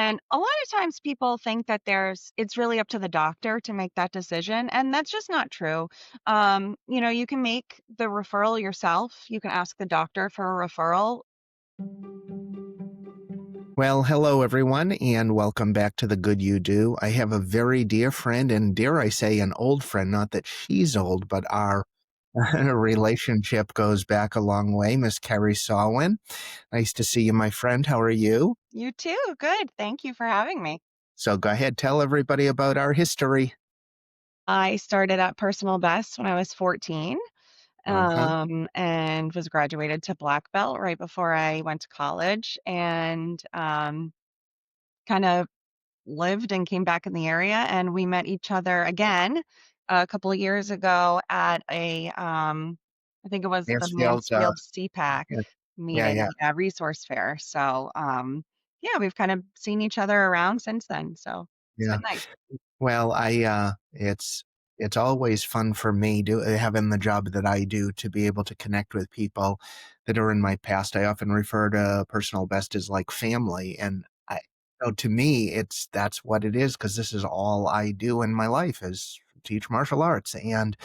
And a lot of times people think that it's really up to the doctor to make that decision, and that's just not true. You can make the referral yourself. You can ask the doctor for a referral. Well, hello everyone, and welcome back to The Good You Do. I have a very dear friend, and dare I say, an old friend, not that she's old, but our relationship goes back a long way, Miss Kari Sawin. Nice to see you, my friend. How are you? You too. Good. Thank you for having me. So go ahead, tell everybody about our history. I started at Personal Best when I was 14, Uh-huh. and was graduated to black belt right before I went to college, and kind of lived and came back in the area, and we met each other again a couple of years ago at I think it was the Mansfield, Mansfield CPAC yeah, yeah, meeting, yeah. yeah, resource fair. So, yeah, we've kind of seen each other around since then. So it's Yeah. been nice. Well, it's always fun for me having the job that I do to be able to connect with people that are in my past. I often refer to personal best as like family, and to me, that's what it is because this is all I do in my life is teach martial arts, and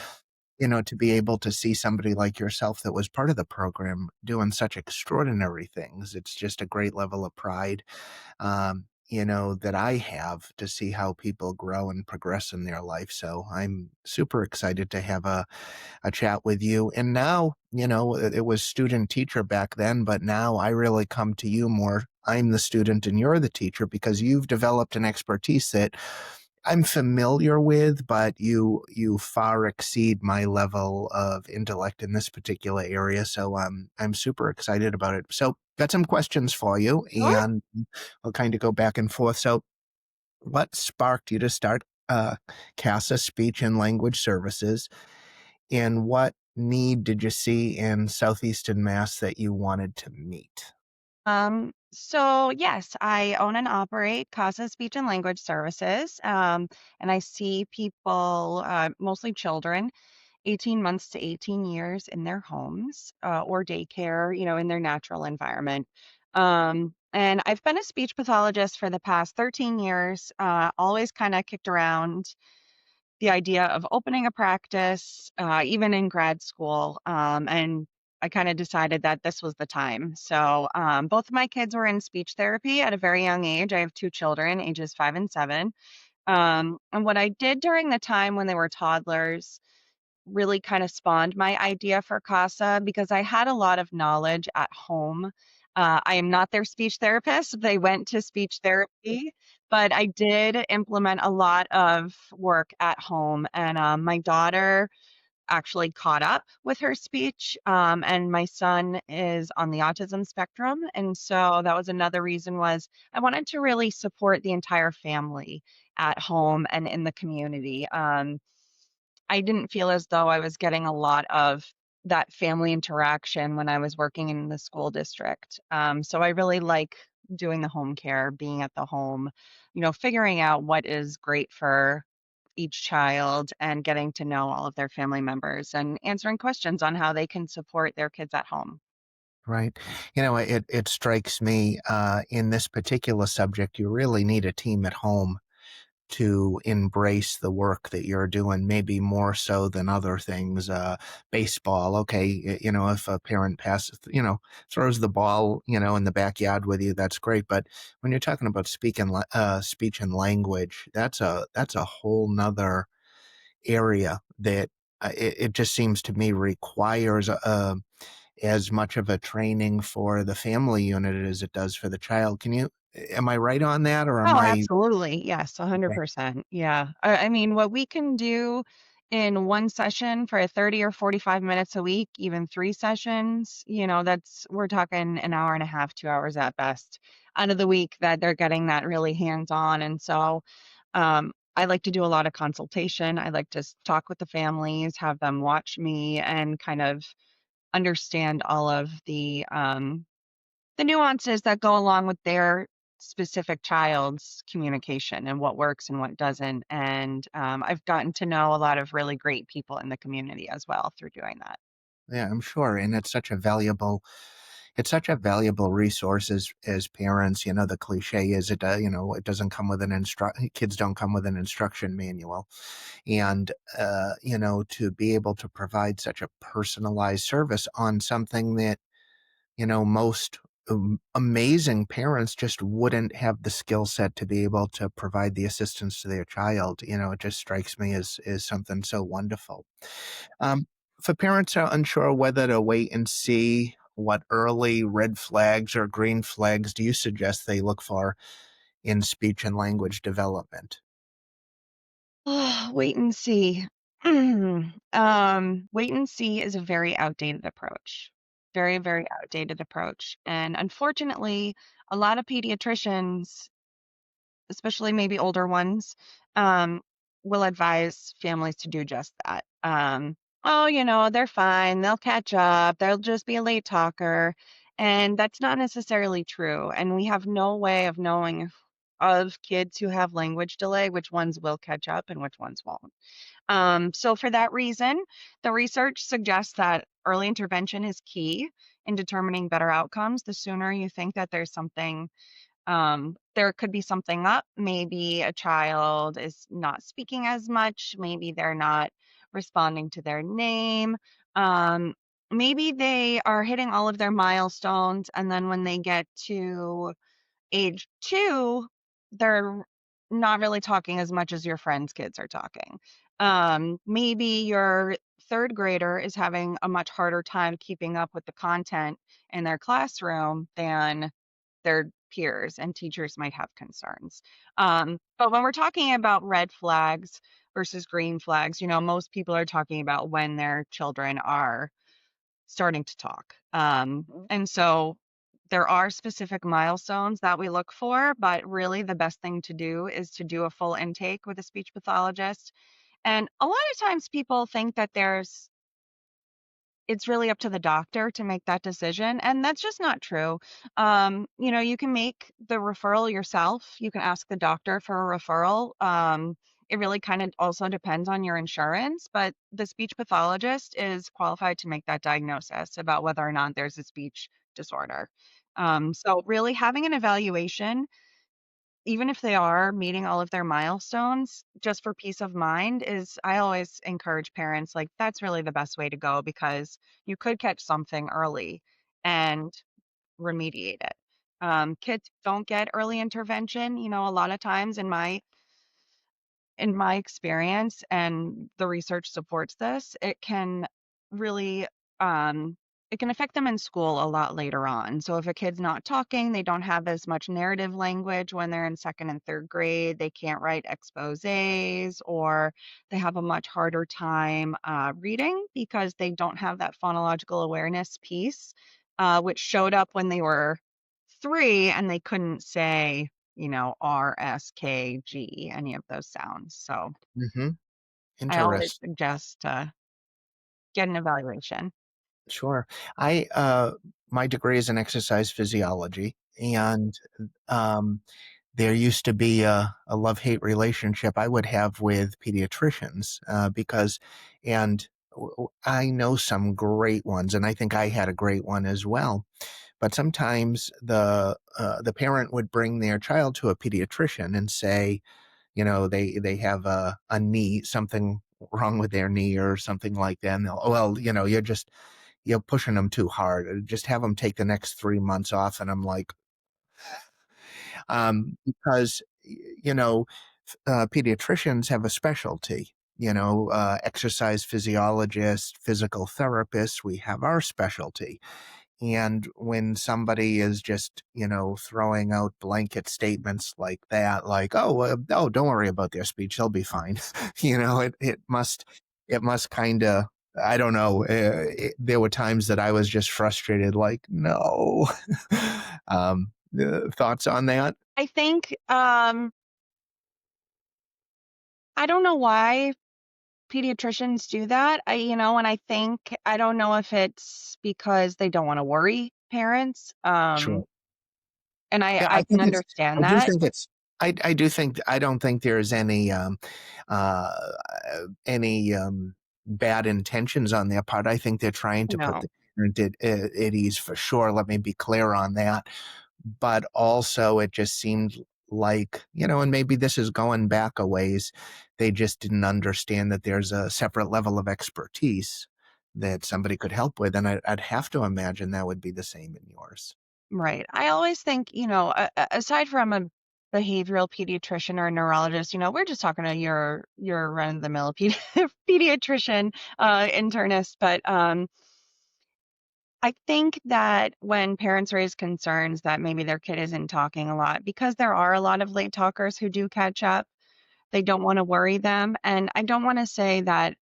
to be able to see somebody like yourself that was part of the program doing such extraordinary things, it's just a great level of pride that I have to see how people grow and progress in their life. So I'm super excited to have a chat with you. And now, it was student teacher back then, but now I really come to you more. I'm the student and you're the teacher because you've developed an expertise that I'm familiar with, but you far exceed my level of intellect in this particular area. So I'm super excited about it. So got some questions for you, Sure. and I'll kind of go back and forth. So what sparked you to start CASA Speech and Language Services, and what need did you see in Southeastern Mass that you wanted to meet? So yes, I own and operate KASA Speech and Language Services, and I see people, mostly children, 18 months to 18 years in their homes or daycare, in their natural environment. And I've been a speech pathologist for the past 13 years, always kind of kicked around the idea of opening a practice, even in grad school. And I kind of decided that this was the time. So both of my kids were in speech therapy at a very young age. I have two children, ages 5 and 7. And what I did during the time when they were toddlers really kind of spawned my idea for CASA because I had a lot of knowledge at home. I am not their speech therapist. They went to speech therapy, but I did implement a lot of work at home. And my daughter actually caught up with her speech, and my son is on the autism spectrum. And so that was another reason was I wanted to really support the entire family at home and in the community. I didn't feel as though I was getting a lot of that family interaction when I was working in the school district. So I really like doing the home care, being at the home, figuring out what is great for each child and getting to know all of their family members and answering questions on how they can support their kids at home. Right. It strikes me in this particular subject, you really need a team at home to embrace the work that you're doing, maybe more so than other things. Baseball, okay, if a parent passes, throws the ball, in the backyard with you, that's great. But when you're talking about speech and language, that's a whole nother area that it just seems to me requires as much of a training for the family unit as it does for the child. Am I right on that, or am Oh, I? absolutely. Yes, Okay. 100%. Yeah. I mean, what we can do in one session for 30 or 45 minutes a week, even three sessions, we're talking an hour and a half, 2 hours at best out of the week that they're getting that really hands on. And so I like to do a lot of consultation. I like to talk with the families, have them watch me and kind of understand all of the nuances that go along with their specific child's communication and what works and what doesn't. And I've gotten to know a lot of really great people in the community as well through doing that. Yeah, I'm sure, and it's such a valuable it's such a valuable resource as parents. The cliche is it doesn't come with kids don't come with an instruction manual. And, to be able to provide such a personalized service on something that, most amazing parents just wouldn't have the skill set to be able to provide the assistance to their child. It just strikes me as something so wonderful. Um, if parents are unsure whether to wait and see, what early red flags or green flags do you suggest they look for in speech and language development? Wait and see. Wait and see is a very outdated approach. Very, very outdated approach. And unfortunately, a lot of pediatricians, especially maybe older ones, um, will advise families to do just that. Oh, they're fine. They'll catch up. They'll just be a late talker. And that's not necessarily true. And we have no way of knowing of kids who have language delay, which ones will catch up and which ones won't. So, for that reason, the research suggests that early intervention is key in determining better outcomes. The sooner you think that there's something there could be something up. Maybe a child is not speaking as much. Maybe they're not responding to their name. Um, Maybe they are hitting all of their milestones. And then when they get to age 2, they're not really talking as much as your friends' kids are talking. Maybe your third grader is having a much harder time keeping up with the content in their classroom than their peers, and teachers might have concerns. But when we're talking about red flags versus green flags, most people are talking about when their children are starting to talk. And so there are specific milestones that we look for, but really the best thing to do is to do a full intake with a speech pathologist. And a lot of times people think that it's really up to the doctor to make that decision, and that's just not true. You can make the referral yourself. You can ask the doctor for a referral. It really kind of also depends on your insurance, but the speech pathologist is qualified to make that diagnosis about whether or not there's a speech disorder. So really having an evaluation, even if they are meeting all of their milestones, just for peace of mind is I always encourage parents, like, that's really the best way to go because you could catch something early and remediate it. Kids don't get early intervention, a lot of times in my experience, and the research supports this, really, um, it can affect them in school a lot later on. So if a kid's not talking, they don't have as much narrative language when they're in second and third grade, they can't write exposés, or they have a much harder time reading because they don't have that phonological awareness piece, which showed up when they were 3 and they couldn't say R, S, K, G, any of those sounds. So Mm-hmm. I always Interesting. suggest get an evaluation. Sure. My degree is in exercise physiology, and um, there used to be a love-hate relationship I would have with pediatricians and I know some great ones, and I think I had a great one as well. But sometimes the parent would bring their child to a pediatrician and say, they have a knee, something wrong with their knee or something like that. And they'll, well, you're pushing them too hard. Just have them take the next 3 months off. And I'm like, because, pediatricians have a specialty, exercise physiologists, physical therapists, we have our specialty. And when somebody is just, throwing out blanket statements like that, like, oh, don't worry about their speech, they'll be fine. It must kind of, I don't know. There were times that I was just frustrated, like, no. Thoughts on that? I think I don't know why pediatricians do that. And I don't know if it's because they don't want to worry parents. Sure. And I Yeah, I can I understand do that. think I do think, I don't think there's uh, any bad intentions on their part. I think they're trying to put No. at ease for sure. Let me be clear on that. But also, it just seemed like, and maybe this is going back a ways, they just didn't understand that there's a separate level of expertise that somebody could help with. And I'd have to imagine that would be the same in yours. Right. I always think, aside from a behavioral pediatrician or a neurologist, we're just talking to your run-of-the-mill pediatrician, internist. But I think that when parents raise concerns that maybe their kid isn't talking a lot, because there are a lot of late talkers who do catch up, they don't want to worry them. And I don't want to say that,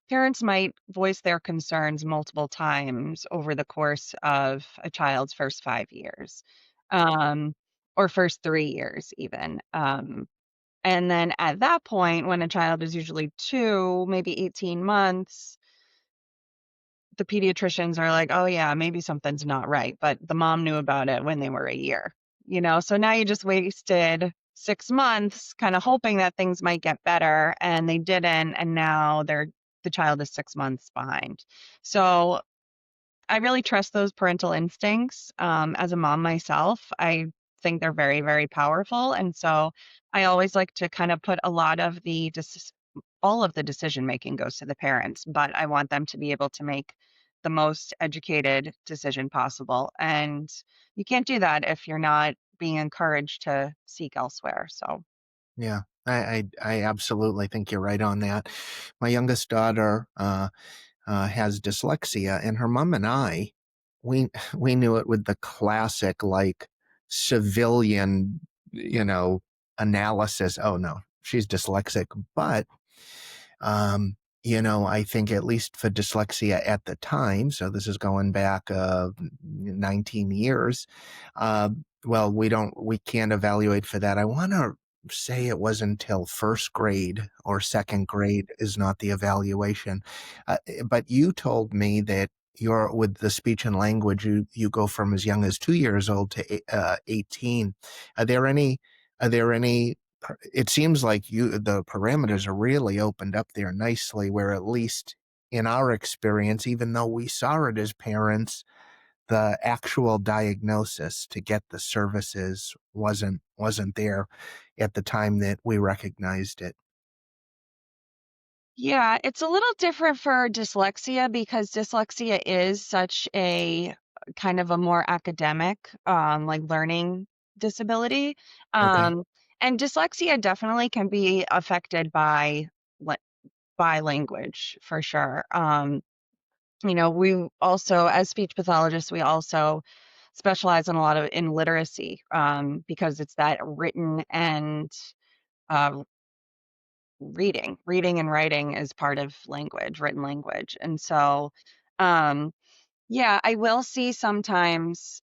parents might voice their concerns multiple times over the course of a child's first 5 years, um, or first 3 years, even. And then at that point, when a child is usually 2, maybe 18 months, the pediatricians are like, oh, yeah, maybe something's not right. But the mom knew about it when they were a year, So now you just wasted 6 months kind of hoping that things might get better, and they didn't. And now the child is 6 months behind. So I really trust those parental instincts. As a mom myself, I think they're very, very powerful. And so I always like to kind of put all of the decision making goes to the parents, but I want them to be able to make the most educated decision possible. And you can't do that if you're not being encouraged to seek elsewhere. So, Yeah, I absolutely think you're right on that. My youngest daughter has dyslexia, and her mom and I, we we knew it with the classic like civilian, analysis. Oh no, she's dyslexic, but um, I think at least for dyslexia at the time, so this is going back 19 years. Uh, well, we can't evaluate for that. I want to say it was until first grade or second grade is not the evaluation. But you told me that you're with the speech and language, you go from as young as 2 years old to 18. Are there any, are there any it seems like the parameters are really opened up there nicely, where at least in our experience, even though we saw it as parents, the actual diagnosis to get the services wasn't there at the time that we recognized it. yeah, it's a little different for dyslexia because dyslexia is such a kind of a more academic, like learning disability. Okay, Um, and dyslexia definitely can be affected la- by language for sure. We also, as speech pathologists, we also specialize in literacy, because it's that written and uh, reading and writing is part of language, written language. And so, um, yeah, I will see sometimes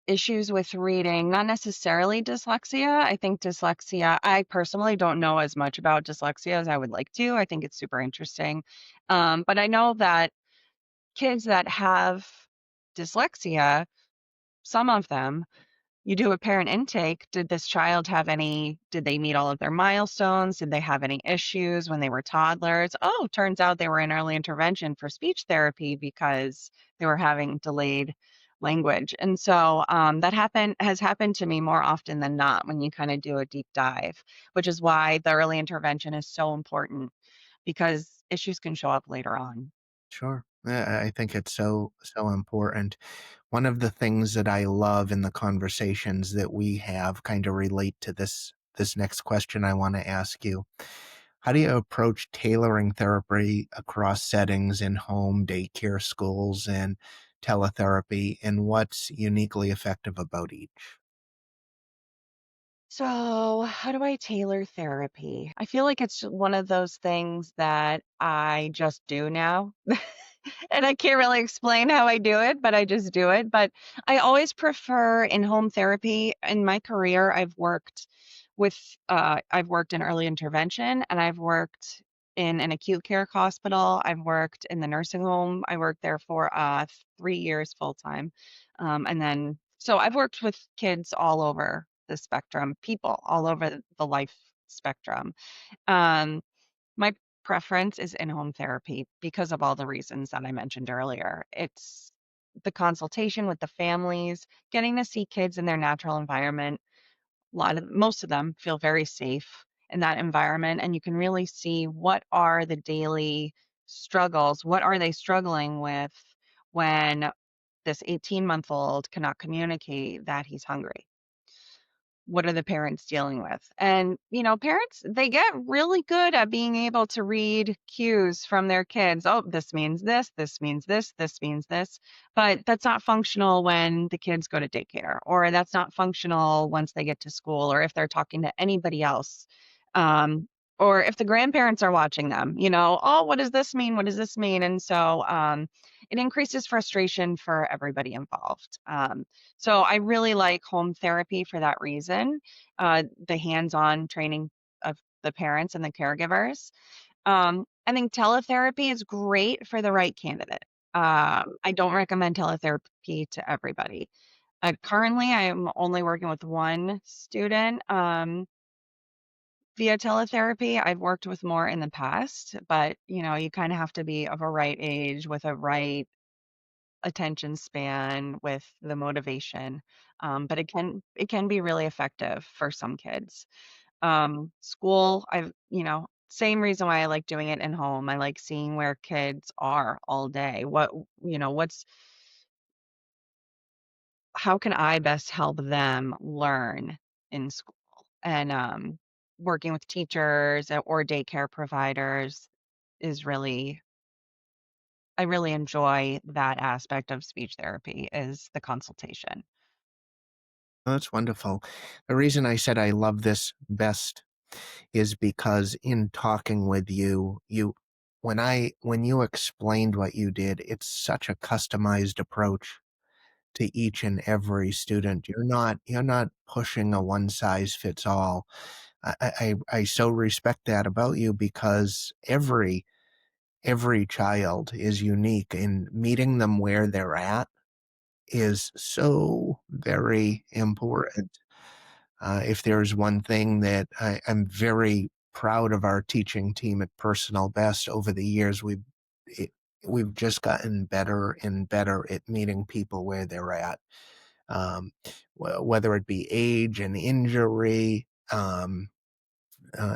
issues with reading, not necessarily dyslexia. I think dyslexia, I personally don't know as much about dyslexia as I would like to. I think it's super interesting. But I know that kids that have dyslexia, some of them, you do a parent intake. Did they meet all of their milestones? Did they have any issues when they were toddlers? Oh, turns out they were in early intervention for speech therapy because they were having delayed language. And so has happened to me more often than not when you kind of do a deep dive, which is why the early intervention is so important because issues can show up later on. sure. I think it's so important. One of the things that I love in the conversations that we have kind of relate to this next question I want to ask you. How do you approach tailoring therapy across settings in home, daycare, schools, and teletherapy, and what's uniquely effective about each? So, how do I tailor therapy? I feel like it's one of those things that I just do now. And I can't really explain how I do it, but I just do it. But I always prefer in-home therapy. In my career, with I've worked in early intervention, and I've worked in an acute care hospital. I've worked in the nursing home. I worked there for 3 years full time. And then so I've worked with kids all over the spectrum, people all over the life spectrum. Um, my preference is in-home therapy because of all the reasons that I mentioned earlier. It's the consultation with the families, getting to see kids in their natural environment. Most of them feel very safe in that environment, and you can really see what are the daily struggles, what are they struggling with when this 18-month-old cannot communicate that he's hungry. What are the parents dealing with? And, parents, they get really good at being able to read cues from their kids. Oh, this means this means this means this. But that's not functional when the kids go to daycare, or that's not functional once they get to school, or if they're talking to anybody else. Um, or if the grandparents are watching them, oh, what does this mean? What does this mean? And so it increases frustration for everybody involved. So I really like home therapy for that reason, the hands-on training of the parents and the caregivers. I think teletherapy is great for the right candidate. I don't recommend teletherapy to everybody. Currently, I am only working with one student via teletherapy. I've worked with more in the past, but you kind of have to be of a right age with a right attention span, with the motivation. But it can be really effective for some kids. School, same reason why I like doing it in home. I like seeing where kids are all day. How can I best help them learn in school? And working with teachers or daycare providers is really I really enjoy that aspect of speech therapy, is the consultation. Oh, that's wonderful. The reason I said I love this best is because in talking with you, when you explained what you did, it's such a customized approach to each and every student. You're not pushing a one size fits all. I so respect that about you because every child is unique, and meeting them where they're at is so very important. If there's one thing that I'm very proud of our teaching team at Personal Best over the years, it, we've just gotten better and better at meeting people where they're at, um, whether it be age and injury,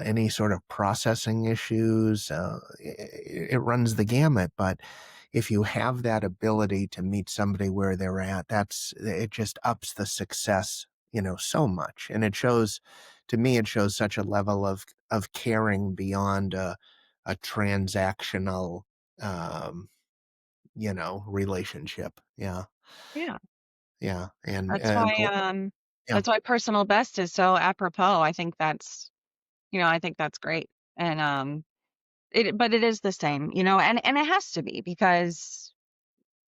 any sort of processing issues. It runs the gamut, but if you have that ability to meet somebody where they're at, it just ups the success, so much. And to me, it shows such a level of caring beyond a transactional, um, relationship. Yeah. Yeah. Yeah. And, That's why yeah. that's why personal best is so apropos. I think that's great. And but it is the same, and it has to be, because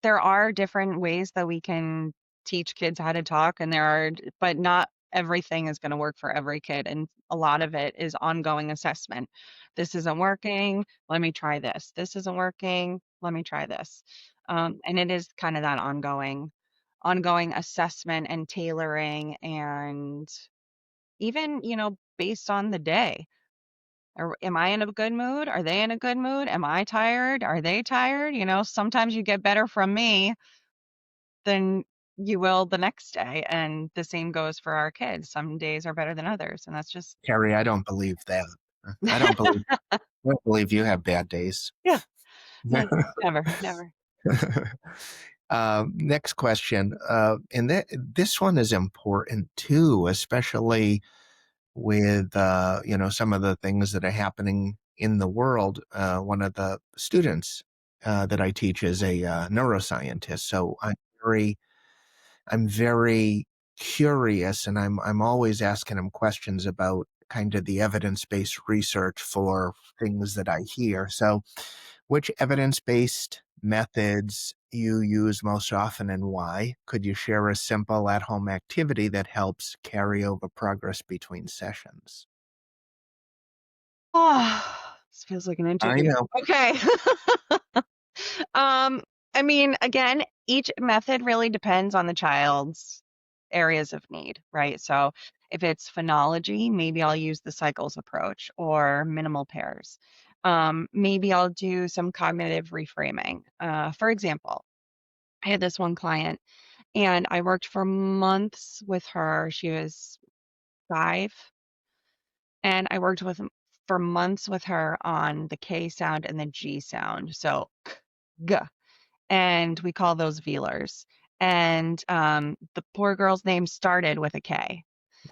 there are different ways that we can teach kids how to talk, and but not everything is going to work for every kid, and a lot of it is ongoing assessment. This isn't working, let me try this. This isn't working, let me try this. And it is kind of that ongoing assessment and tailoring, and even, based on the day. Am I in a good mood? Are they in a good mood? Am I tired? Are they tired? Sometimes you get better from me than you will the next day. And the same goes for our kids. Some days are better than others. And that's just, Carrie, I don't believe that. I don't believe you have bad days. yeah, no, never, never. Next question, and this one is important too, especially with some of the things that are happening in the world. One of the students that I teach is a neuroscientist, so I'm very curious, and I'm always asking him questions about kind of the evidence-based research for things that I hear. So, which evidence-based methods you use most often and why? Could you share a simple at-home activity that helps carry over progress between sessions? Oh, this feels like an I interview. know. Okay. Um, I mean, again, each method really depends on the child's areas of need, right? So if it's phonology, maybe I'll use the cycles approach or minimal pairs. Maybe I'll do some cognitive reframing. For example, I had this one client and I worked for months with her. She was 5, and I worked with for months with her on the K sound and the G sound. So k, g, and we call those velars. And the poor girl's name started with a K.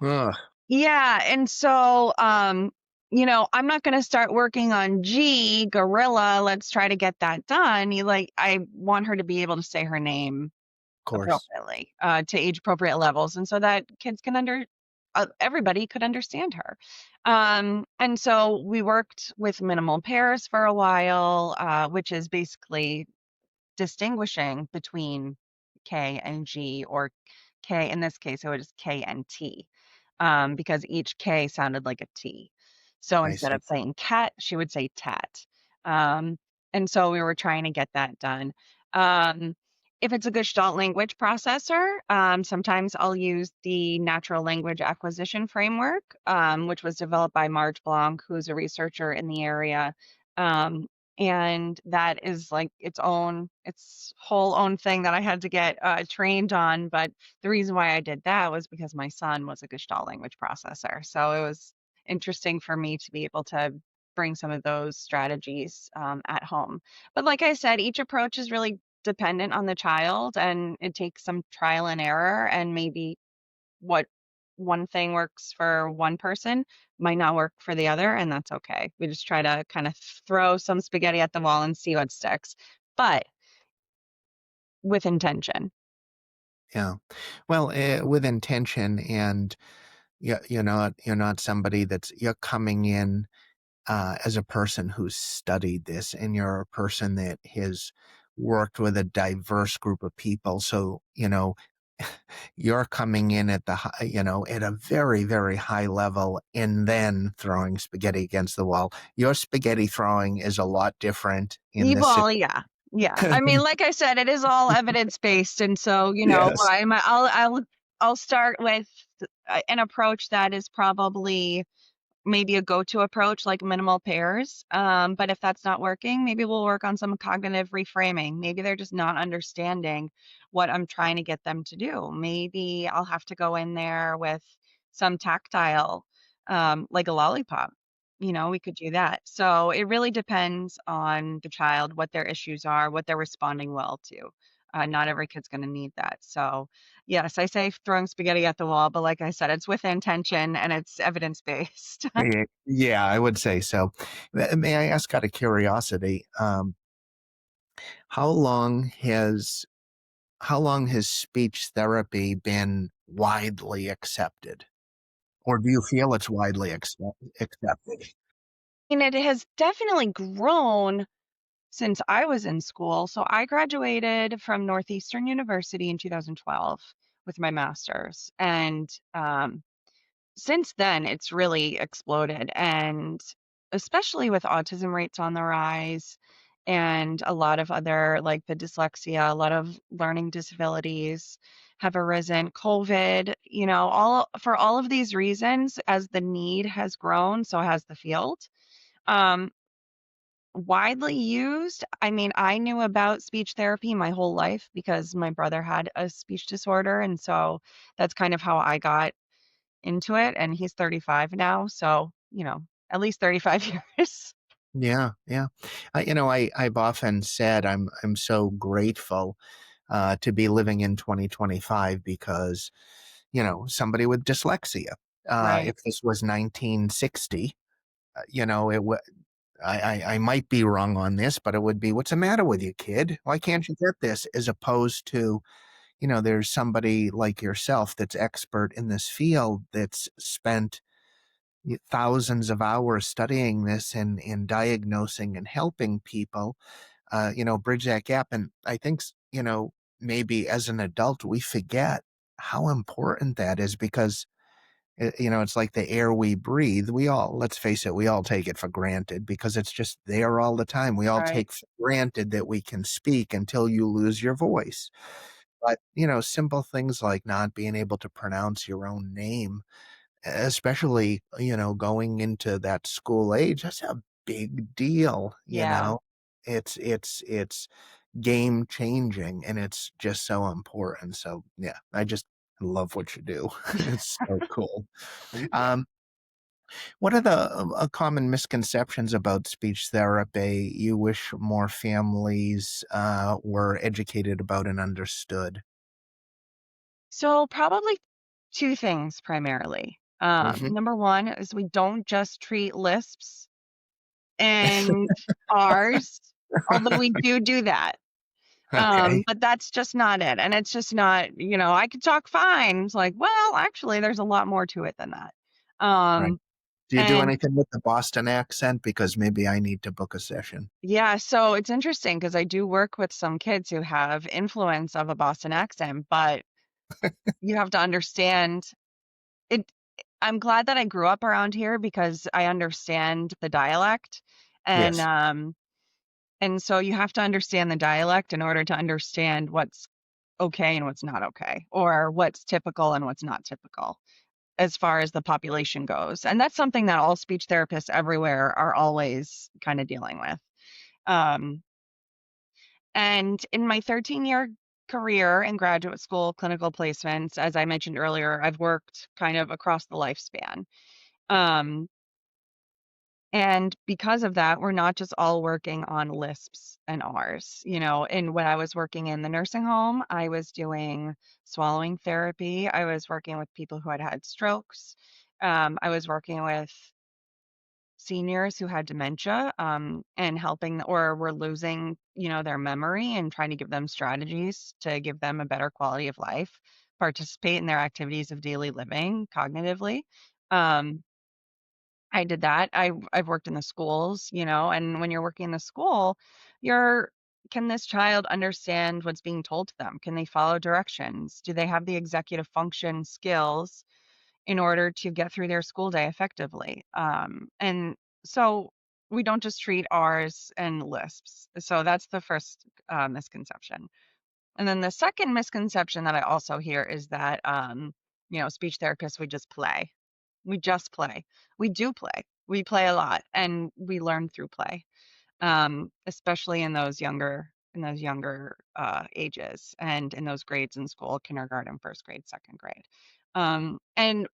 Ugh, Yeah, and so I'm not going to start working on G, gorilla. Let's try to get that done. I want her to be able to say her name of course. appropriately, to age appropriate levels, and so that kids can everybody could understand her. And so we worked with minimal pairs for a while, which is basically distinguishing between K and G, or K in this case, it was K and T, because each K sounded like a T. So I instead see. of saying cat, she would say tat. Um, and so we were trying to get that done. Um, if it's a Gestalt language processor, sometimes I'll use the natural language acquisition framework, which was developed by Marge Blanc, who's a researcher in the area. Um, and that is like its whole own thing that I had to get trained on. But the reason why I did that was because my son was a Gestalt language processor, so it was interesting for me to be able to bring some of those strategies at home. But like I said, each approach is really dependent on the child, and it takes some trial and error, and maybe what one thing works for one person might not work for the other, and that's okay. We just try to kind of throw some spaghetti at the wall and see what sticks, but with intention. Yeah. Well, with intention, and you're not somebody you're coming in as a person who's studied this, and you're a person that has worked with a diverse group of people. So, you're coming in at a very, very high level and then throwing spaghetti against the wall. Your spaghetti throwing is a lot different in this Well, yeah. Yeah. I mean, like I said, it is all evidence-based, and so, Yes. I'll start with an approach that is probably maybe a go-to approach like minimal pairs. But if that's not working, maybe we'll work on some cognitive reframing. Maybe they're just not understanding what I'm trying to get them to do. Maybe I'll have to go in there with some tactile, like a lollipop. We could do that. So it really depends on the child, what their issues are, what they're responding well to. Not every kid's going to need that. So, yes, I say throwing spaghetti at the wall, but like I said, it's with intention and it's evidence based. Yeah, yeah, I would say so. May I ask out of curiosity, how long has how long has speech therapy been widely accepted? Or do you feel it's widely accepted? It has definitely grown since I was in school. So I graduated from Northeastern University in 2012 with my master's. And since then, it's really exploded. And especially with autism rates on the rise and a lot of other, like the dyslexia, a lot of learning disabilities have arisen. COVID, for all of these reasons, as the need has grown, so has the field. Um, Widely used, I mean, I knew about speech therapy my whole life because my brother had a speech disorder, and so that's kind of how I got into it, and he's 35 now, so, at least 35 years. Yeah, yeah. I've often said I'm so grateful to be living in 2025 because, somebody with dyslexia. Right, If this was 1960, it would. I might be wrong on this, but it would be, what's the matter with you, kid? Why can't you get this? As opposed to, there's somebody like yourself that's expert in this field that's spent thousands of hours studying this and diagnosing and helping people, bridge that gap. And I think, maybe as an adult, we forget how important that is because it's like the air we breathe. Let's face it, we all take it for granted because it's just there all the time. We all right, take for granted that we can speak until you lose your voice. But, simple things like not being able to pronounce your own name, especially, going into that school age, that's a big deal, you Yeah. know? It's game changing, and it's just so important. So yeah, I just love what you do. It's so cool. Thank you. Um, what are the common misconceptions about speech therapy you wish more families were educated about and understood? So probably two things primarily. Hmm. Number one is we don't just treat lisps and R's, although we do that. Okay, But that's just not it. And it's just not, I could talk fine. It's like, well, actually, there's a lot more to it than that. right. Um, Do you do and anything with the Boston accent? Because maybe I need to book a session. yeah, so it's interesting because I do work with some kids who have influence of a Boston accent, but you have to understand it. I'm glad that I grew up around here because I understand the dialect. And Yes. um and so you have to understand the dialect in order to understand what's okay and what's not okay, or what's typical and what's not typical as far as the population goes. And that's something that all speech therapists everywhere are always kind of dealing with. Um, and in my 13-year career in graduate school clinical placements, as I mentioned earlier, I've worked kind of across the lifespan. Um, And because of that, we're not just all working on lisps and Rs. And when I was working in the nursing home, I was doing swallowing therapy. I was working with people who had had strokes. I was working with seniors who had dementia, and helping or were losing, their memory and trying to give them strategies to give them a better quality of life, participate in their activities of daily living cognitively. Um, I did that. I've worked in the schools, and when you're working in the school, you're can this child understand what's being told to them? Can they follow directions? Do they have the executive function skills in order to get through their school day effectively? And so we don't just treat R's and lisps. So that's the first misconception. And then the second misconception that I also hear is that, speech therapists would just play. We just play. We do play. We play a lot and we learn through play. Especially in those younger ages and in those grades in school, kindergarten, first grade, second grade. And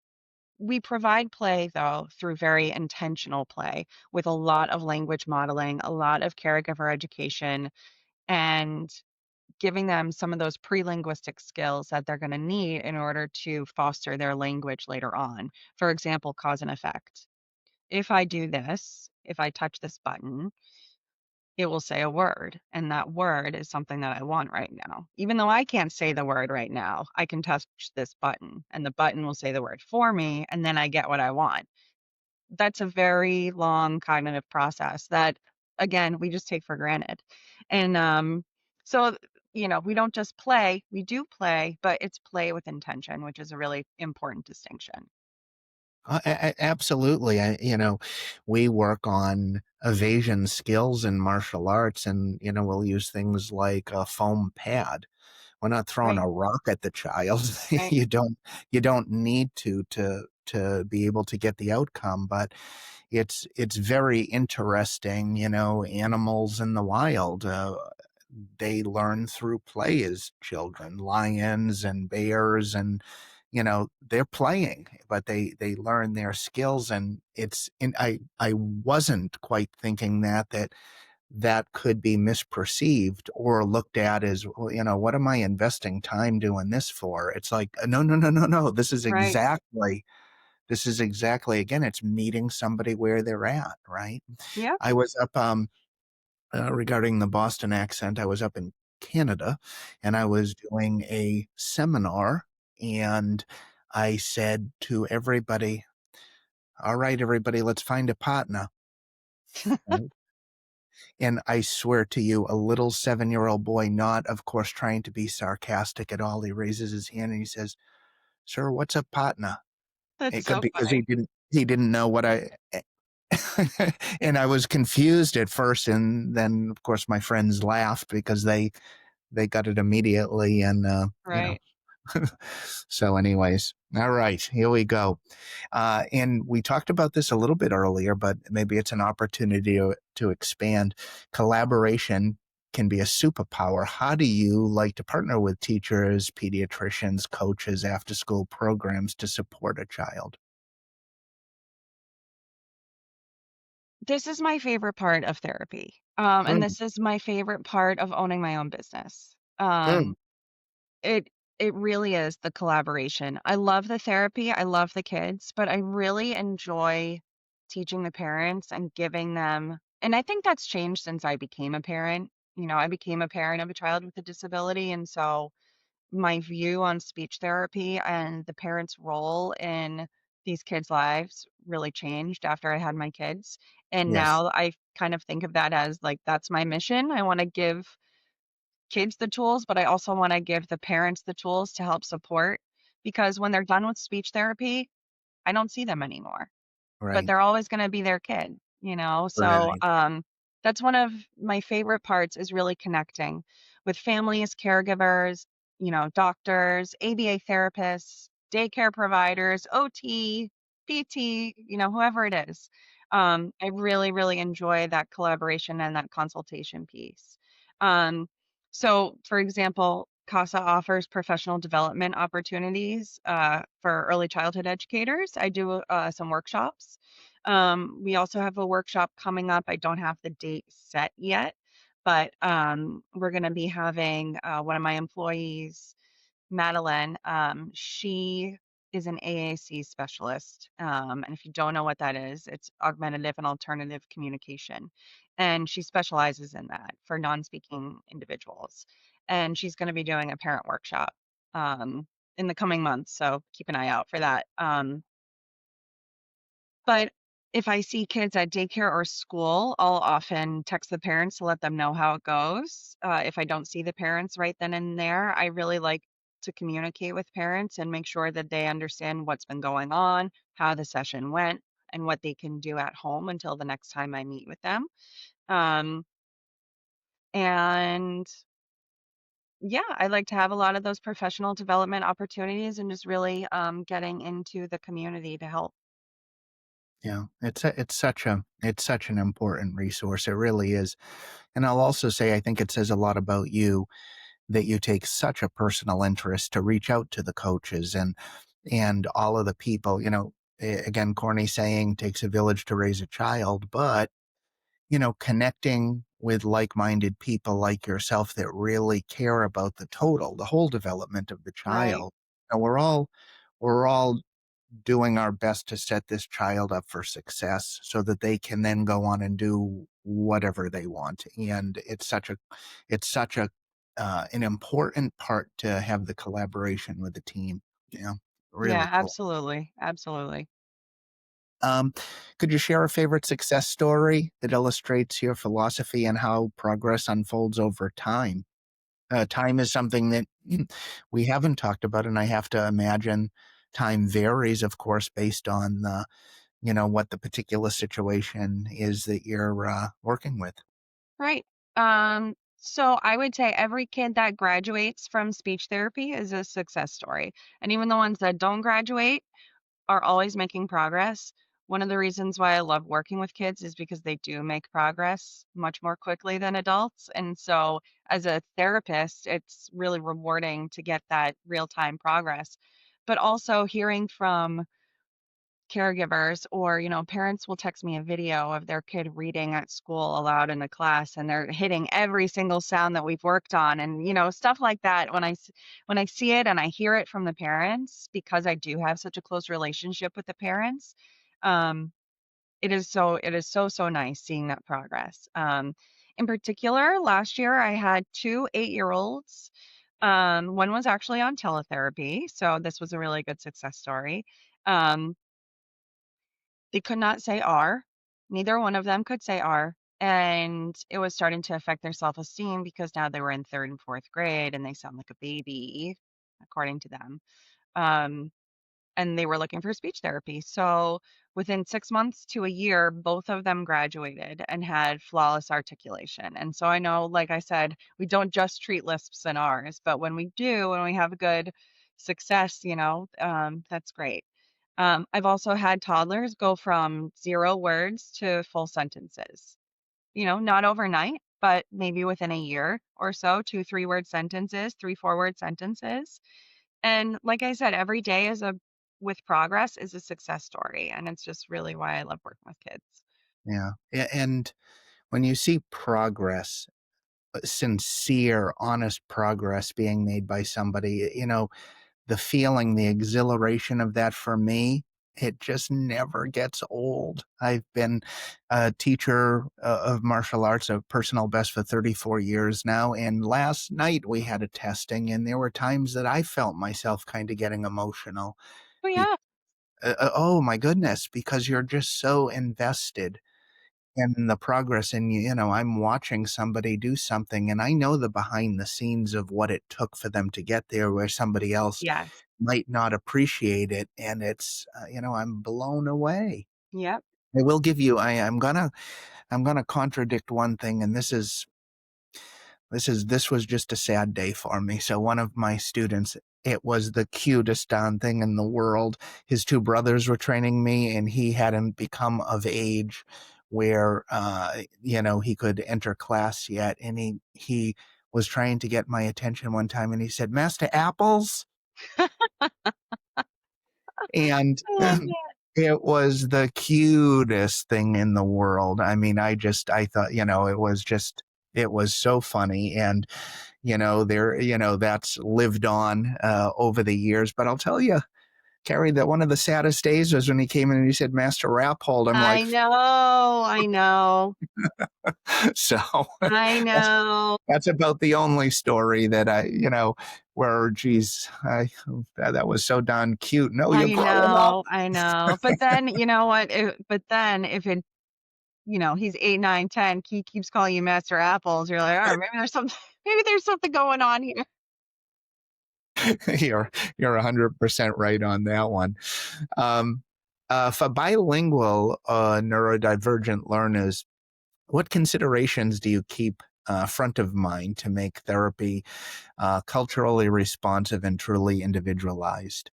we provide play though through very intentional play with a lot of language modeling, a lot of caregiver education, and giving them some of those pre-linguistic skills that they're going to need in order to foster their language later on. For example, cause and effect. If I do this, if I touch this button, it will say a word, and that word is something that I want right now. Even though I can't say the word right now, I can touch this button, and the button will say the word for me, and then I get what I want. That's a very long cognitive process that, again, we just take for granted. And we don't just play, we do play, but it's play with intention, which is a really important distinction. Absolutely. We work on evasion skills in martial arts, and, we'll use things like a foam pad. We're not throwing Right, a rock at the child. right, You don't need to be able to get the outcome, but it's very interesting, animals in the wild. They learn through play as children. Lions and bears, and they're playing, but they learn their skills. And I wasn't quite thinking that could be misperceived or looked at as, well, what am I investing time doing this for? It's like, no, no, no, no, no. right. This is exactly, again, it's meeting somebody where they're at, right? Yeah. I was up, regarding the Boston accent, I was up in Canada, and I was doing a seminar, and I said to everybody, all right, everybody, let's find a partner. Right? And I swear to you, a little 7-year-old boy, not, of course, trying to be sarcastic at all, he raises his hand and he says, "Sir, what's a partner?" That's so Because funny. he didn't know what I and I was confused at first, and then of course my friends laughed because they got it immediately, and Right. so anyways. All right, here we go. And we talked about this a little bit earlier, but maybe it's an opportunity to expand. Collaboration can be a superpower. How do you like to partner with teachers, pediatricians, coaches, after school programs to support a child? This is my favorite part of therapy. And Mm, this is my favorite part of owning my own business. mm, It it really is the collaboration. I love the therapy, I love the kids, but I really enjoy teaching the parents and giving them, and I think that's changed since I became a parent. I became a parent of a child with a disability, and so my view on speech therapy and the parents' role in these kids' lives really changed after I had my kids. And yes, now I kind of think of that as like that's my mission. I want to give kids the tools, but I also want to give the parents the tools to help support, because when they're done with speech therapy, I don't see them anymore, but right, they're always gonna be their kid. So, right, that's one of my favorite parts, is really connecting with families, caregivers, doctors, ABA therapists, daycare providers, OT, PT, whoever it is. I really, really enjoy that collaboration and that consultation piece. Um, so, for example, CASA offers professional development opportunities for early childhood educators. I do some workshops. We also have a workshop coming up. I don't have the date set yet, but we're going to be having one of my employees, Madeline. She is an AAC specialist. And if you don't know what that is, it's augmentative and alternative communication. And she specializes in that for non speaking individuals. And she's going to be doing a parent workshop in the coming months. So keep an eye out for that. But if I see kids at daycare or school, I'll often text the parents to let them know how it goes. If I don't see the parents right then and there, I really like to communicate with parents and make sure that they understand what's been going on, how the session went, and what they can do at home until the next time I meet with them. Um, and yeah, I like to have a lot of those professional development opportunities and just really getting into the community to help. yeah. It's such an important resource. It really is. And I'll also say I think it says a lot about you that you take such a personal interest to reach out to the coaches and all of the people. Again, corny saying, takes a village to raise a child, but connecting with like-minded people like yourself that really care about the whole development of the Right. child. And we're all doing our best to set this child up for success so that they can then go on and do whatever they want. And it's such a an important part to have the collaboration with the team. Yeah, Yeah, really cool. absolutely. Absolutely. Um, could you share a favorite success story that illustrates your philosophy and how progress unfolds over time? Time is something that we haven't talked about, and I have to imagine time varies, of course, based on what the particular situation is that you're working with. Right. So I would say every kid that graduates from speech therapy is a success story. And even the ones that don't graduate are always making progress. One of the reasons why I love working with kids is because they do make progress much more quickly than adults. And so as a therapist, it's really rewarding to get that real-time progress. But also hearing from caregivers, or parents will text me a video of their kid reading at school aloud in a class, and they're hitting every single sound that we've worked on, and stuff like that. When I see it and I hear it from the parents, because I do have such a close relationship with the parents, um it is so nice seeing that progress. In particular, last year I had two 8-year olds. One was actually on teletherapy, so this was a really good success story. um they could not say R. Neither one of them could say R, and it was starting to affect their self-esteem because now they were in 3rd and 4th grade, and they sound like a baby, according to them. Um, and they were looking for speech therapy. So within 6 months to a year, both of them graduated and had flawless articulation. And so I know, like I said, we don't just treat lisps and Rs, but when we do, when we have a good success, that's great. I've also had toddlers go from 0 words to full sentences. Not overnight, but maybe within a year or so, 2, 3-word sentences, 3, 4-word sentences. And like I said, every day with progress is a success story. And it's just really why I love working with kids. Yeah. And when you see progress, sincere, honest progress being made by somebody, the feeling, the exhilaration of that for me, it just never gets old. I've been a teacher of martial arts, a personal best for 34 years now. And last night we had a testing, and there were times that I felt myself kind of getting emotional. Oh, Be- yeah. oh my goodness, because you're just so invested in the progress. And, I'm watching somebody do something, and I know the behind the scenes of what it took for them to get there, where somebody else Yes. might not appreciate it, and it's I'm blown away. Yep. I will give you I'm gonna contradict one thing, and this was just a sad day for me. So one of my students, it was the cutest darn thing in the world. His two brothers were training me, and he hadn't become of age where he could enter class yet, and he was trying to get my attention one time, and he said, "Master Apples." And I love that. it was the cutest thing in the world. I mean, I thought, it was so funny. And, that's lived on over the years. But I'll tell you, Carrie, that one of the saddest days was when he came in and he said, "Master Rappold." I'm like, I know. I know. so I that's, know. that's about the only story that where, geez, that was so darn cute. No, you're I growing up. know. I know. But then, you know what? But then if he's 8, 9, 10, he keeps calling you Master Apples, you're like, all right, maybe there's something going on here. You're 100% right on that one. Um, for bilingual neurodivergent learners, what considerations do you keep front of mind to make therapy culturally responsive and truly individualized?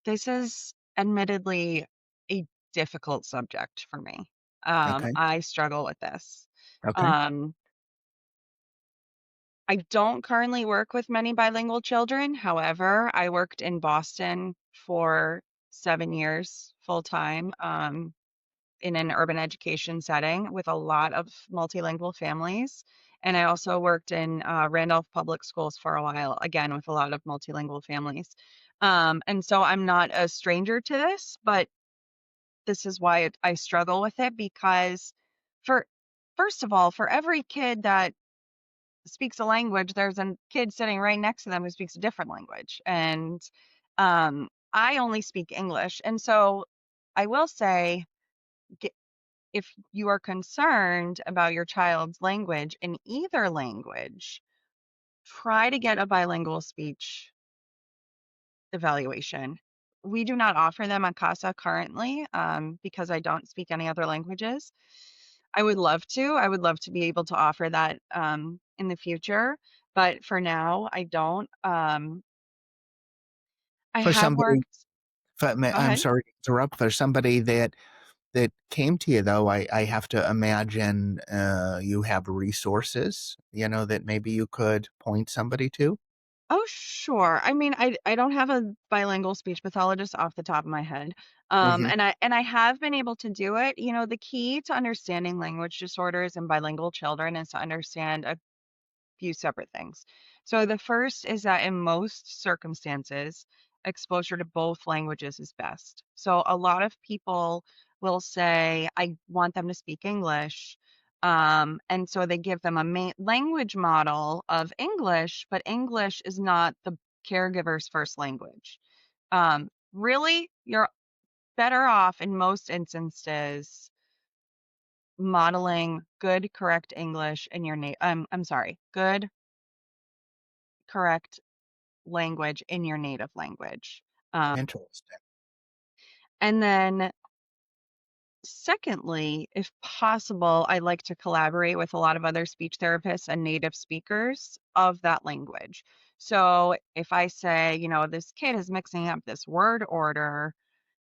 This is admittedly a difficult subject for me. Okay. I struggle with this. Okay. Um, I don't currently work with many bilingual children. However, I worked in Boston for 7 years full time, in an urban education setting with a lot of multilingual families. And I also worked in Randolph Public Schools for a while, again, with a lot of multilingual families. And so I'm not a stranger to this, but this is why I struggle with it because, for first of all, for every kid that speaks a language, there's a kid sitting right next to them who speaks a different language. And I only speak English. And so I will say, if you are concerned about your child's language in either language, try to get a bilingual speech evaluation. We do not offer them at CASA currently because I don't speak any other languages. I would love to. I would love to be able to offer that in the future, but for now, I don't. I For have somebody, worked. Go I'm ahead. sorry to interrupt. For somebody that came to you, though, I have to imagine you have resources, that maybe you could point somebody to. Oh, sure. I mean, I don't have a bilingual speech pathologist off the top of my head. Hmm. And I have been able to do it. The key to understanding language disorders in bilingual children is to understand a few separate things. So the first is that in most circumstances, exposure to both languages is best. So a lot of people will say, I want them to speak English. And so they give them a language model of English, but English is not the caregiver's first language. Really, you're better off in most instances modeling good, correct English in your I'm sorry, good, correct language in your native language. Um, Interesting. and then, secondly, if possible, I like to collaborate with a lot of other speech therapists and native speakers of that language. So if I say, this kid is mixing up this word order,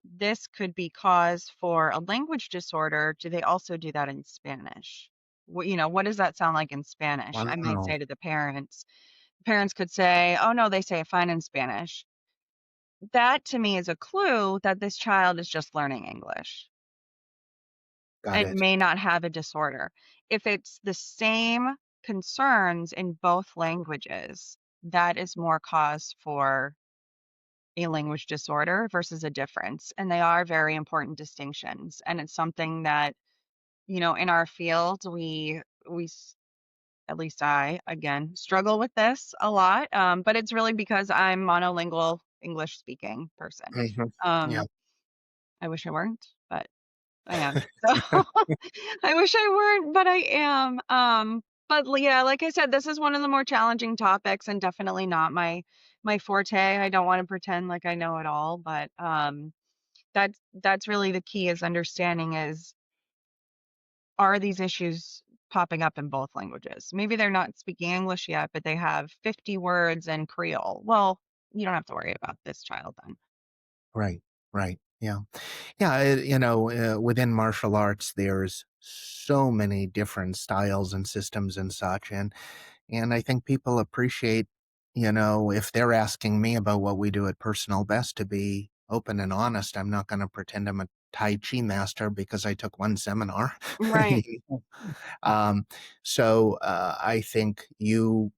this could be cause for a language disorder. Do they also do that in Spanish? What does that sound like in Spanish? I might Wow. say to the parents. Parents could say, oh, no, they say it fine in Spanish. That to me is a clue that this child is just learning English Got and it. may not have a disorder. If it's the same concerns in both languages, that is more cause for a language disorder versus a difference. And they are very important distinctions. And it's something that, in our field, at least I, again, struggle with this a lot. But it's really because I'm monolingual English speaking person. Mhm. Yeah. Um, I wish I weren't, but I am. So I wish I weren't, but I am. But yeah, like I said, this is one of the more challenging topics and definitely not my forte. I don't want to pretend like I know it all, but that's really the key is understanding is are these issues popping up in both languages? Maybe they're not speaking English yet, but they have 50 words in Creole. Well, you don't have to worry about this child then. Right. Right. Yeah. Yeah. Within martial arts, there's so many different styles and systems and such. And I think people appreciate, if they're asking me about what we do at Personal Best, to be open and honest. I'm not going to pretend I'm a Tai Chi master because I took one seminar. Right. um, I think you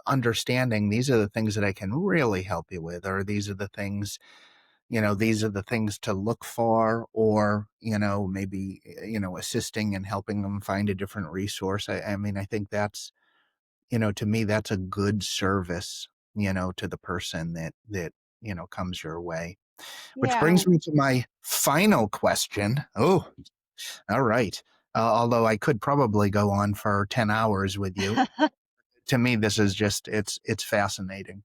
understanding these are the things that I can really help you with, or these are the things to look for, or, maybe, assisting and helping them find a different resource. I mean, I think that's, to me, that's a good service, to the person that, comes your way. Which Yeah. brings me to my final question. Oh, all right. Although I could probably go on for 10 hours with you. To me, this is just, it's fascinating.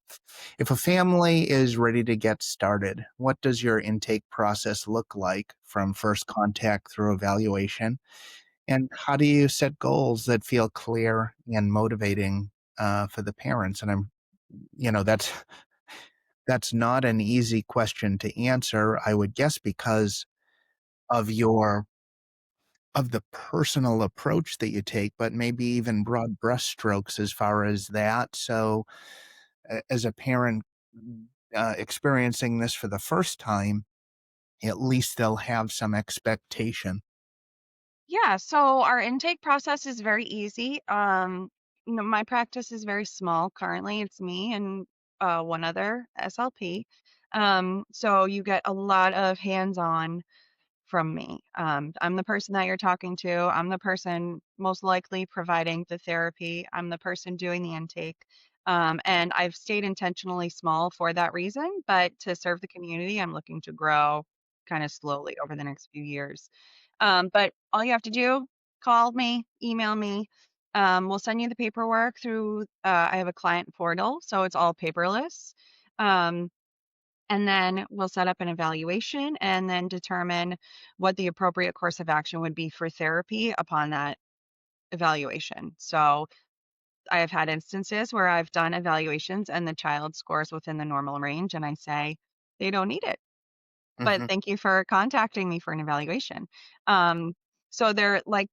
If a family is ready to get started, what does your intake process look like from first contact through evaluation? And how do you set goals that feel clear and motivating for the parents? And that's not an easy question to answer, I would guess, because of the personal approach that you take, but maybe even broad brushstrokes as far as that. So, as a parent experiencing this for the first time, at least they'll have some expectation. Yeah, so our intake process is very easy. My practice is very small currently. It's me and one other SLP. So you get a lot of hands-on from me. I'm the person that you're talking to. I'm the person most likely providing the therapy. I'm the person doing the intake. And I've stayed intentionally small for that reason, but to serve the community, I'm looking to grow kind of slowly over the next few years. But all you have to do, call me, email me. We'll send you the paperwork through, I have a client portal, so it's all paperless. Um, and then we'll set up an evaluation and then determine what the appropriate course of action would be for therapy upon that evaluation. So I have had instances where I've done evaluations and the child scores within the normal range, and I say, they don't need it, but Hmm. thank you for contacting me for an evaluation. Um, so there, like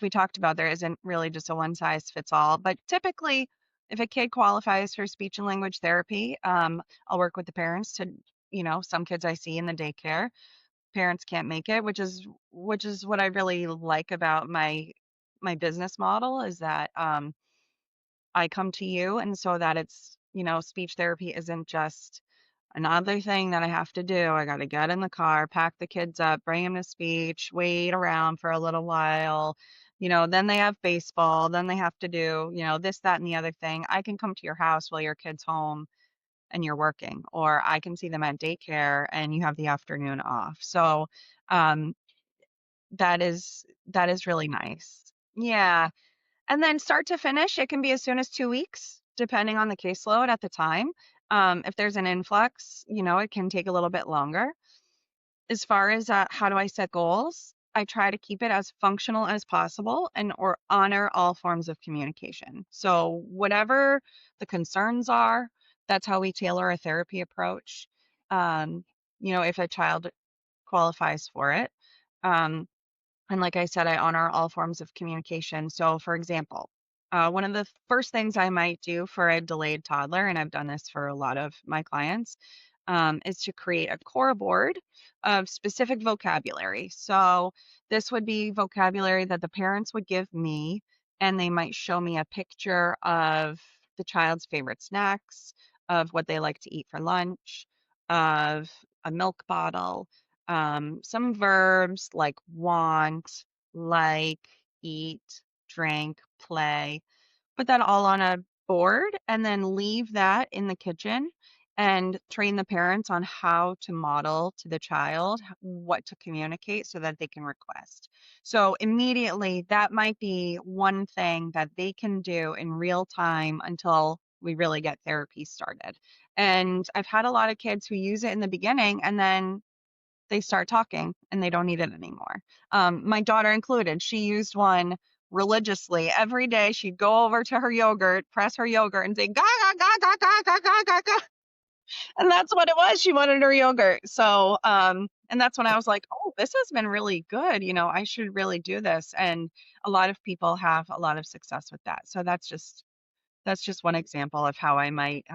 we talked about, there isn't really just a one size fits all. But typically, if a kid qualifies for speech and language therapy, I'll work with the parents to, some kids I see in the daycare, parents can't make it, which is what I really like about my business model is that I come to you, and so that it's, speech therapy isn't just another thing that I have to do. I got to get in the car, pack the kids up, bring them to speech, wait around for a little while. Then they have baseball, then they have to do, this, that, and the other thing. I can come to your house while your kid's home and you're working, or I can see them at daycare and you have the afternoon off. So, um, that is really nice. Yeah. And then start to finish, it can be as soon as 2 weeks, depending on the caseload at the time. If there's an influx, it can take a little bit longer. As far as how do I set goals? I try to keep it as functional as possible and or honor all forms of communication. So whatever the concerns are, that's how we tailor a therapy approach. Um, if a child qualifies for it. Um, and like I said, I honor all forms of communication. So, for example, one of the first things I might do for a delayed toddler, and I've done this for a lot of my clients, is to create a core board of specific vocabulary. So, this would be vocabulary that the parents would give me, and they might show me a picture of the child's favorite snacks, of what they like to eat for lunch, of a milk bottle, some verbs like want, like, eat, drink, play, put that all on a board and then leave that in the kitchen and train the parents on how to model to the child what to communicate so that they can request. So immediately that might be one thing that they can do in real time until we really get therapy started. And I've had a lot of kids who use it in the beginning and then they start talking and they don't need it anymore. My daughter included, she used one religiously every day. She'd go over to her yogurt, press her yogurt, and say, "Ga ga ga ga ga ga ga ga ga," and that's what it was. She wanted her yogurt. So, and that's when I was like, "Oh, this has been really good. I should really do this." And a lot of people have a lot of success with that. So that's just one example of how I might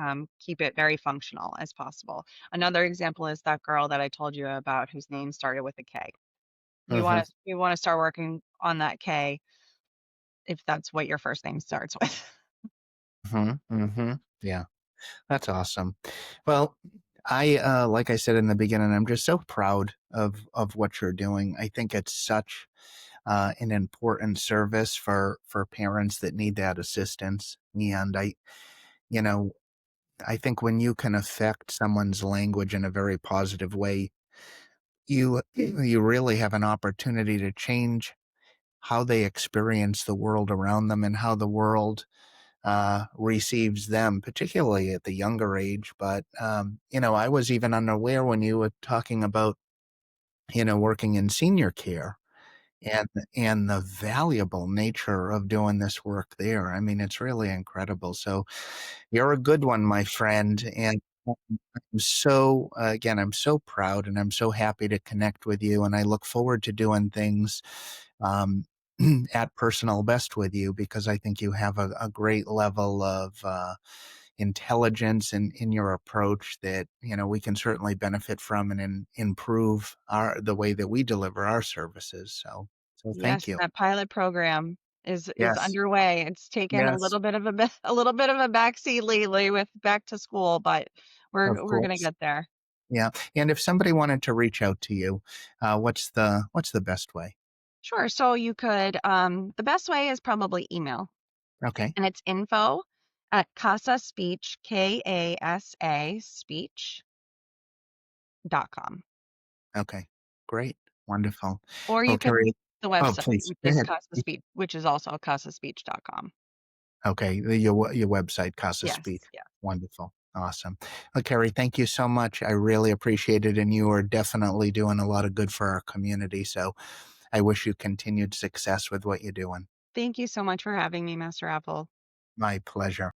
keep it very functional as possible. Another example is that girl that I told you about whose name started with a K. We Mm-hmm. want to we want to start working on that K if that's what your first name starts with. Mm-hmm. Mm-hmm. Yeah, that's awesome. Well, like I said in the beginning, I'm just so proud of what you're doing. I think it's such an important service for parents that need that assistance. And you know, I think when you can affect someone's language in a very positive way, you really have an opportunity to change how they experience the world around them and how the world receives them, particularly at the younger age. But I was even unaware when you were talking about working in senior care and and the valuable nature of doing this work there. I mean, it's really incredible. So you're a good one, my friend, and I'm so again, I'm so proud and I'm so happy to connect with you, and I look forward to doing things um, at Personal Best with you because I think you have a great level of intelligence in your approach that we can certainly benefit from and improve the way that we deliver our services. So thank Yes, you. that pilot program is Yes, underway. It's taken a yes, little bit of a little bit of a backseat lately with back to school, but of we're gonna course. get there. Yeah, and if somebody wanted to reach out to you, what's the best way? Sure. So you could the best way is probably email. Okay, And it's info at CASA Speech, KASA Speech.com. okay, great, wonderful. Or Well, you could Carrie, the oh, website, please which go is ahead. CASA Speech, which is also CASASpeech.com. Okay, your website, CASA Yes, Speech. yeah. Wonderful. Awesome. Well, Carrie, thank you so much. I really appreciate it. And you are definitely doing a lot of good for our community. So I wish you continued success with what you're doing. Thank you so much for having me, Master Apple. My pleasure.